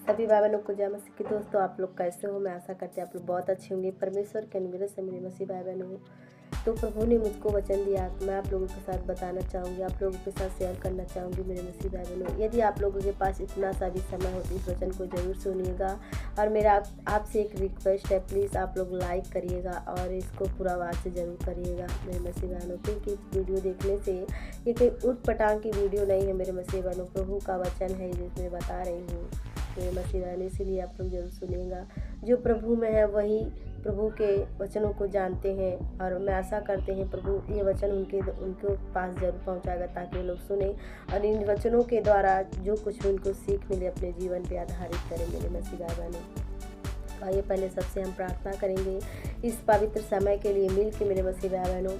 सभी भाई बहनों को जय मसीह की। दोस्तों आप लोग कैसे हो? मैं आशा करती हूँ आप लोग बहुत अच्छे होंगे। परमेश्वर के अनुग्रह से मेरे मसीह भाई बहन हो तो प्रभु ने मुझको वचन दिया तो मैं आप लोगों के साथ बताना चाहूँगी, आप लोगों के साथ शेयर करना चाहूँगी मेरे मसीह भाई बहनों। यदि आप लोगों के पास इतना सा भी समय हो तो इस वचन को जरूर सुनिएगा। और मेरा आपसे एक रिक्वेस्ट है, प्लीज़ आप लोग लाइक करिएगा और इसको पूरा आवाज़ से ज़रूर करिएगा मेरे मसीह बहनों, क्योंकि वीडियो देखने से ये कोई उठ पटांग की वीडियो नहीं है मेरे मसीह बहनों। प्रभु का वचन है जिसमें बता रही हूँ मेरे मसीह बहन, इसीलिए आप लोग जरूर सुनिएगा। जो प्रभु में है वही प्रभु के वचनों को जानते हैं और मैं आशा करते हैं प्रभु ये वचन उनके पास जरूर पहुंचाएगा ताकि वो लोग सुने और इन वचनों के द्वारा जो कुछ भी उनको सीख मिले अपने जीवन पे आधारित करें मेरे मसीह भाई बहनों। आइए पहले सबसे हम प्रार्थना करेंगे इस पवित्र समय के लिए मिल के मेरे मसीह भाई बहनों।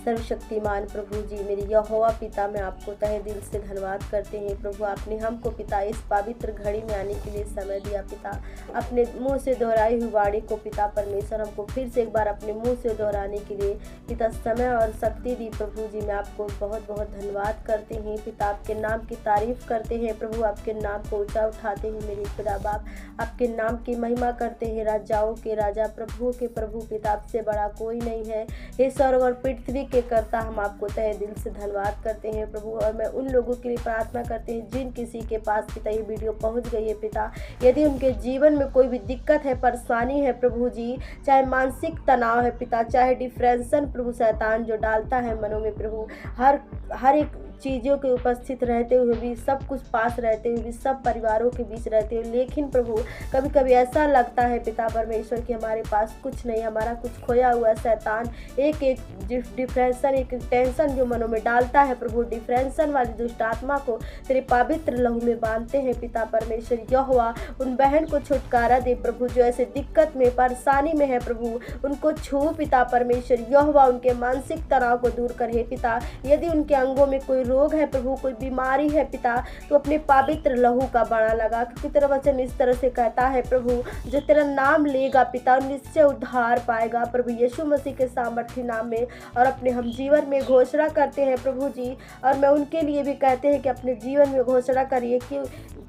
सर्वशक्तिमान प्रभु जी, मेरे यहोवा पिता, मैं आपको तहे दिल से धन्यवाद करते हैं प्रभु। आपने हमको पिता इस पवित्र घड़ी में आने के लिए समय दिया पिता। अपने मुंह से दोहराई हुई वाणी को पिता परमेश्वर हमको फिर से एक बार अपने मुंह से दोहराने के लिए पिता समय और शक्ति दी प्रभु जी। मैं आपको बहुत बहुत धन्यवाद करते हैं पिता, आपके नाम की तारीफ करते हैं प्रभु, आपके नाम को ऊँचा उठाते हैं मेरे खुदा बाप, आपके नाम की महिमा करते हैं। राजाओं के राजा, प्रभुओं के प्रभु पिता, आपसे बड़ा कोई नहीं है। हे स्वर्ग और पृथ्वी के करता, हम आपको तहे दिल से धन्यवाद करते हैं प्रभु। और मैं उन लोगों के लिए प्रार्थना करते हैं जिन किसी के पास पिता ये वीडियो पहुंच गई है पिता, यदि उनके जीवन में कोई भी दिक्कत है, परेशानी है प्रभु जी, चाहे मानसिक तनाव है पिता, चाहे डिप्रेशन प्रभु शैतान जो डालता है मनों में प्रभु, हर एक चीज़ों के उपस्थित रहते हुए भी, सब कुछ पास रहते हुए भी, सब परिवारों के बीच रहते हुए, लेकिन प्रभु कभी कभी ऐसा लगता है पिता परमेश्वर कि हमारे पास कुछ नहीं, हमारा कुछ खोया हुआ। शैतान एक एक डिप्रेशन, एक टेंशन जो मनों में डालता है प्रभु, डिप्रेशन वाली दुष्ट आत्मा को तेरे पवित्र लहू में बांधते हैं पिता परमेश्वर। यहोवा उन बहन को छुटकारा दे प्रभु जो ऐसे दिक्कत में परेशानी में है प्रभु, उनको छू पिता परमेश्वर। यहोवा उनके मानसिक तनाव को दूर करे पिता। यदि उनके अंगों में कोई रोग है प्रभु, कोई बीमारी है पिता, तो अपने पवित्र लहू का बाड़ा लगा, क्योंकि तेरा वचन इस तरह से कहता है प्रभु, जो तेरा नाम लेगा पिता निश्चय उद्धार पाएगा प्रभु यीशु मसीह के सामर्थ्य नाम में। और अपने हम जीवन में घोषणा करते हैं प्रभु जी, और मैं उनके लिए भी कहते हैं कि अपने जीवन में घोषणा करिए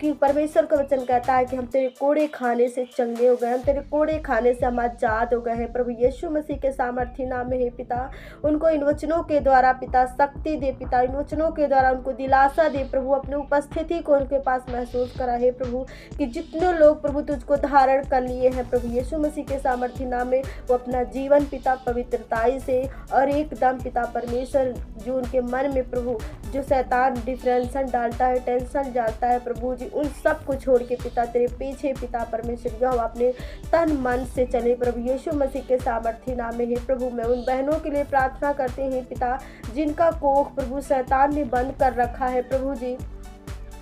कि परमेश्वर का वचन कहता है कि हम तेरे कोड़े खाने से चंगे हो गए, हम तेरे कोड़े खाने से हम आजाद हो गए हैं प्रभु यीशु मसीह के सामर्थ्य नाम में है पिता। उनको इन वचनों के द्वारा पिता शक्ति दे पिता, इन वचनों के द्वारा उनको दिलासा दे प्रभु, अपनी उपस्थिति को उनके पास महसूस करा है प्रभु, कि जितने लोग प्रभु तुझको धारण कर लिए हैं प्रभु यीशु मसीह के सामर्थ्य नाम में, वो अपना जीवन पिता पवित्रताई से और एकदम पिता परमेश्वर जो उनके मन में प्रभु जो शैतान डिप्रेशन डालता है, टेंशन डालता है प्रभु जी, उन सब को छोड़ के पिता तेरे पीछे पिता परमेश्वर यह अपने तन मन से चले प्रभु यीशु मसीह के सामर्थ्य नाम में है प्रभु। मैं उन बहनों के लिए प्रार्थना करते हैं पिता जिनका कोख प्रभु शैतान ने बंद कर रखा है प्रभु जी,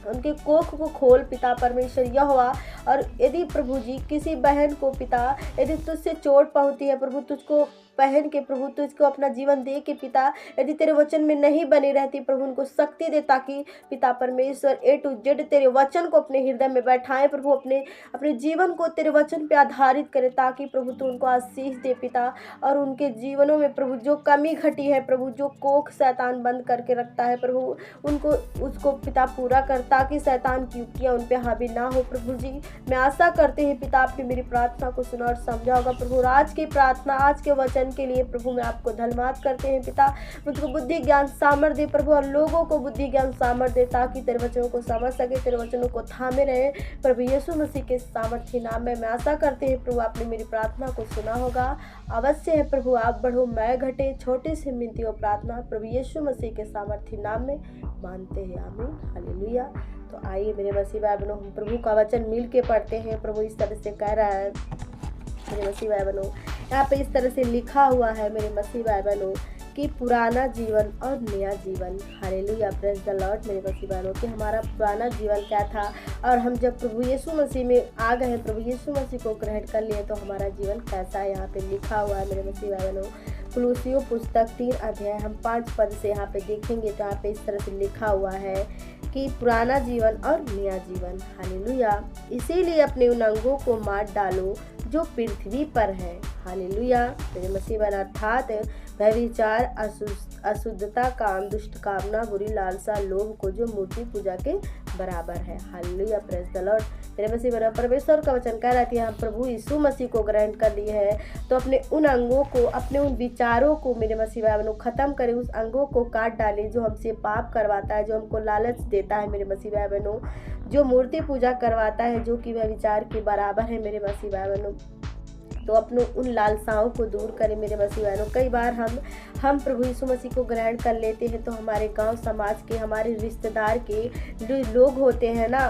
उनके कोख को खोल पिता परमेश्वर यहोवा। और यदि प्रभु जी किसी बहन को पिता यदि तुझसे चोट पहुंचती है प्रभु, तुझको बहन के प्रभु तुझको अपना जीवन दे के पिता यदि तेरे वचन में नहीं बनी रहती प्रभु, उनको शक्ति दे ताकि पिता परमेश्वर A to Z तेरे वचन को अपने हृदय में बैठाएं प्रभु, अपने जीवन को तेरे वचन पे आधारित करे ताकि प्रभु तू उनको आशीष दे पिता। और उनके जीवनों में प्रभु जो कमी घटी है प्रभु, जो कोख शैतान बंद करके रखता है प्रभु, उनको उसको पिता पूरा कर ताकि शैतान की युक्तियाँ उन पे हावी ना हो प्रभु जी। मैं आशा करते हैं पिता आपने मेरी प्रार्थना को सुना और समझा होगा प्रभु। आज की प्रार्थना, आज के वचन के लिए प्रभु मैं आपको धन्यवाद करते हैं पिता। मुझको बुद्धि ज्ञान सामर्थ दे प्रभु, और लोगों को बुद्धि ज्ञान सामर्थ दे ताकि तेरे वचनों को समझ सके, तेरे वचनों को थामे रहे प्रभु यीशु मसीह के सामर्थ्य नाम में। मैं आशा करते हैं प्रभु आपने मेरी प्रार्थना को सुना होगा। अवश्य है प्रभु आप बढ़ो मैं घटे, छोटी सी मिनती और प्रार्थना प्रभु यीशु मसीह के सामर्थ्य नाम में मानते हैं, आमीन हालेलुया। तो आइए मेरे मसीह भाई बहनों, हम प्रभु का वचन मिल के पढ़ते हैं। प्रभु इस तरह से कह रहा है मेरे मसीह भाई बहनों, यहाँ पे इस तरह से लिखा हुआ है मेरे मसीह भाई बहनों कि पुराना जीवन और नया जीवन, हालेलुया प्रेज द लॉर्ड। मेरे मसीह बहनों कि हमारा पुराना जीवन क्या था और हम जब प्रभु यीशु मसीह में आ गए, प्रभु यीशु मसीह को ग्रहण कर लिए तो हमारा जीवन कैसा है, यहाँ पे लिखा हुआ है मेरे मसीह भाई बहनों। कुलुसियों पुस्तक 3 अध्याय हम 5 पद से यहाँ पे देखेंगे तो यहाँ पे इस तरह से लिखा हुआ है कि पुराना जीवन और नया जीवन, हालेलुया। इसीलिए अपने उन अंगों को मार डालो जो पृथ्वी पर है, हालेलुया मेरे मसीह बहन, अर्थात व्यभिचार, अशुद्धता, काम, दुष्ट कामना, बुरी लालसा, लोभ को जो मूर्ति पूजा के बराबर है। Hallelujah, praise the Lord. मेरे मसीह बराबर परमेश्वर का वचन कह रहा है हम प्रभु यीशु मसीह को ग्रहण कर लिए हैं तो अपने उन अंगों को, अपने उन विचारों को मेरे मसीह बहनों खत्म करें, उस अंगों को काट डालें जो हमसे पाप करवाता है, जो हमको लालच देता है मेरे मसीह बहनों, जो मूर्ति पूजा करवाता है, जो कि वह विचार के बराबर है मेरे मसीह बहनों। तो अपनों उन लालसाओं को दूर करें मेरे मसीह बहनों। कई बार हम प्रभु यीशु मसीह को ग्रहण कर लेते हैं तो हमारे गांव समाज के, हमारे रिश्तेदार के जो लोग होते हैं ना,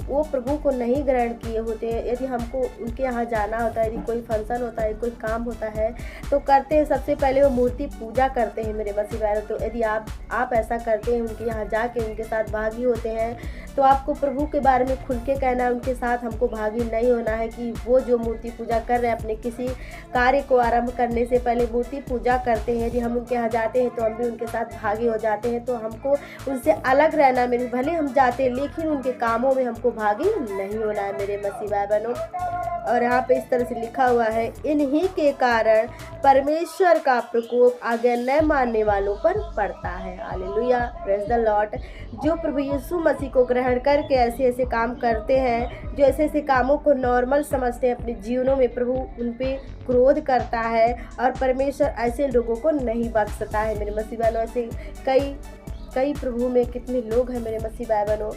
वो प्रभु को नहीं ग्रहण किए होते हैं। यदि हमको उनके यहाँ जाना होता है, यदि कोई फंक्शन होता है, कोई काम होता है तो करते हैं सबसे पहले वो मूर्ति पूजा करते हैं मेरे मसीह बहनों। तो यदि आप ऐसा करते हैं, उनके यहाँ जाके उनके साथ भागी होते हैं, तो आपको प्रभु के बारे में खुल के कहना है, उनके साथ हमको भागी नहीं होना है कि वो जो मूर्ति पूजा कर रहे हैं, अपने किसी कार्य को आरंभ करने से पहले मूर्ति पूजा करते हैं। यदि हम उनके यहाँ जाते हैं तो हम भी उनके साथ भागी हो जाते हैं। तो हमको उनसे अलग रहना, मेरे भले हम जाते हैं लेकिन उनके कामों में हमको भागी नहीं होना है मेरे मसीह भाई बहनों। और यहाँ पे इस तरह से लिखा हुआ है, इन्हीं के कारण परमेश्वर का प्रकोप आज्ञा न मानने वालों पर पड़ता है। Hallelujah, praise the Lord. जो प्रभु यीशु मसीह को ग्रहण करके ऐसे ऐसे काम करते हैं, जो ऐसे ऐसे कामों को नॉर्मल समझते हैं अपने जीवनों में, प्रभु उन पे क्रोध करता है और परमेश्वर ऐसे लोगों को नहीं बख्शता है मेरे मसीह बहनों। ऐसे कई प्रभु में कितने लोग हैं मेरे मसीह भाई बहनों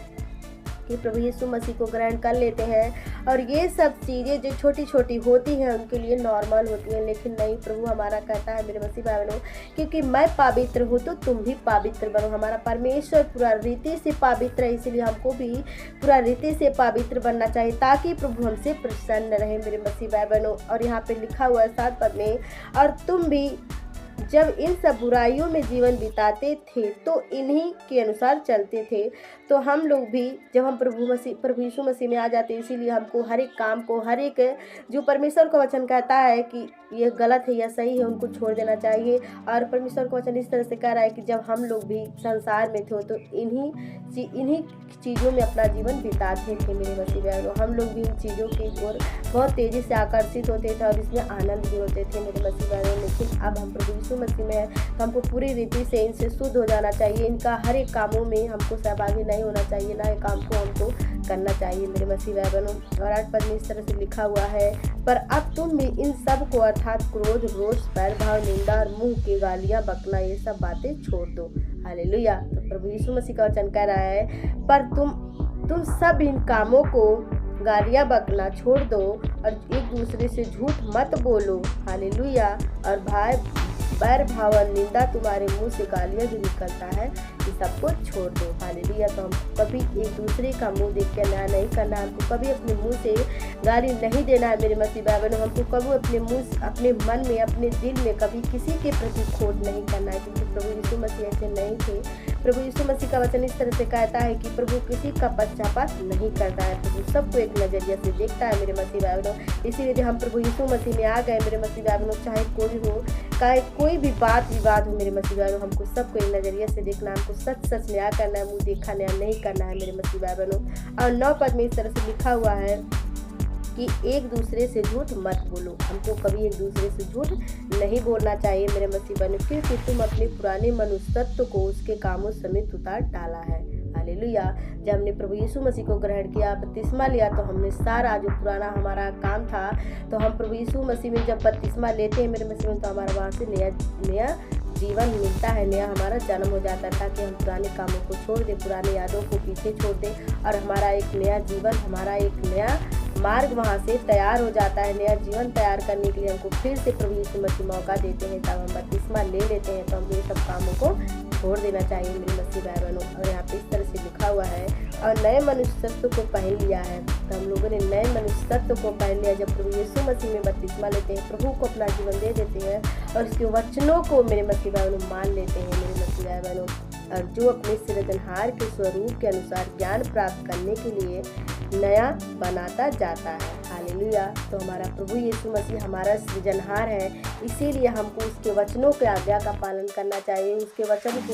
कि प्रभु यीशु मसीह को ग्रहण कर लेते हैं और ये सब चीज़ें जो छोटी छोटी होती हैं उनके लिए नॉर्मल होती हैं, लेकिन नहीं, प्रभु हमारा कहता है मेरे मसीह भाई बहनों, क्योंकि मैं पवित्र हूँ तो तुम भी पवित्र बनो। हमारा परमेश्वर पूरा रीति से पवित्र है, इसलिए हमको भी पूरा रीति से पवित्र बनना चाहिए ताकि प्रभु हमसे प्रसन्न रहे मेरे मसीह भाई बहनों। और यहाँ पे लिखा हुआ है 7 पद में, और तुम भी जब इन सब बुराइयों में जीवन बिताते थे तो इन्हीं के अनुसार चलते थे। तो हम लोग भी जब हम प्रभु यीशु मसीह में आ जाते हैं, इसीलिए हमको हर एक काम को, हर एक जो परमेश्वर का वचन कहता है कि ये गलत है या सही है, उनको छोड़ देना चाहिए। और परमेश्वर का वचन इस तरह से कह रहा है कि जब हम लोग भी संसार में थे तो इन्हीं चीज़ों में अपना जीवन बिताते थे मेरे मसीह बहनों। हम लोग भी इन चीज़ों की ओर बहुत तेज़ी से आकर्षित होते थे और इसमें आनंद भी होते थे मेरे मसीह बहनों। लेकिन अब हम प्रभु यीशु मसीह में हैं तो हमको पूरी रीति से इनसे शुद्ध हो जाना चाहिए। इनका हर एक कामों में हमको सहभागी नहीं होना चाहिए, ना ये काम को हमको करना चाहिए मेरे मसीह भाई बहनों। और 8 पद में इस तरह से लिखा हुआ है, पर अब तुम भी इन सब को अर्थात क्रोध, रोष, बैरभाव, निंदा और मुंह की गालियां बकना, ये सब बातें छोड़ दो। हालेलुया। तो प्रभु यीशु मसीह का वचन कह रहा है, पर तुम सब इन कामों को, गालियां बकना छोड़ दो और एक दूसरे से झूठ मत बोलो। हालेलुया। और बैर भाव और निंदा तुम्हारे मुंह से गालियां जो निकलता है, ये सबको छोड़ दो। हालेलुया। तो हम कभी एक दूसरे का मुंह देख के न्याय नहीं करना, हमको कभी अपने मुंह से गाली नहीं देना है मेरे मसीह भाई बहनों। हमको कभी अपने मन में, अपने दिल में कभी किसी के प्रति खोट नहीं करना है, क्योंकि प्रभु यीशु मसीह ऐसे नहीं थे। प्रभु यीशु मसीह का वचन इस तरह से कहता है कि प्रभु किसी का पक्षपात नहीं करता है, प्रभु सबको एक नजरिया से देखता है मेरे मसीह भाई बहनों। इसीलिए हम प्रभु यीशु मसीह में आ गए मेरे मसीह भाई बहनों, चाहे कोई हो, चाहे कोई भी बात विवाद हो मेरे मसीह भाई बहनों, हमको सबको एक नजरिए से देखना, हमको सच सच न्याय करना है, मुँह देखा न्याय नहीं करना है मेरे मसीह भाई बहनों। और 9 पद में इस तरह से लिखा हुआ है कि एक दूसरे से झूठ मत बोलो। हमको कभी एक दूसरे से झूठ नहीं बोलना चाहिए मेरे मसीह बहनों, क्योंकि तुम अपने पुराने मनुष्यत्व को उसके कामों समेत उतार डाला है। हालेलुया। जब हमने प्रभु यीशु मसीह को ग्रहण किया, बपतिस्मा लिया, तो हमने सारा जो पुराना हमारा काम था, तो हम प्रभु यीशु मसीह में जब बपतिस्मा लेते हैं मेरे मसीह में, तो हमारा वहाँ से नया जीवन मिलता है, नया हमारा जन्म हो जाता है, ताकि हम पुराने कामों को छोड़ दें, पुराने यादों को पीछे छोड़ दें और हमारा एक नया जीवन, हमारा एक नया मार्ग वहाँ से तैयार हो जाता है। नया जीवन तैयार करने के लिए हमको फिर से प्रभु यीशु मसीह मौका देते हैं, तब हम बपतिस्मा ले लेते हैं। तो हमको ये सब कामों को छोड़ देना चाहिए मेरे मसीह भाई बहनों। और यहाँ पे इस तरह से लिखा हुआ है, और नए मनुष्यत्व को पहन लिया है। तो हम लोगों ने नए मनुष्यत्व को पहन लिया जब प्रभु यीशु मसीह में बपतिस्मा लेते हैं, प्रभु को अपना जीवन दे देते हैं और उसके वचनों को मेरे मसीह भाई बहनों मान लेते हैं मेरे मसीह भाई बहनों। और जो अपने सृजनहार के स्वरूप के अनुसार ज्ञान प्राप्त करने के लिए नया बनाता जाता है। हालेलुया। तो हमारा प्रभु यीशु मसीह हमारा सृजनहार है, इसीलिए हमको उसके वचनों के आज्ञा का पालन करना चाहिए, उसके वचन को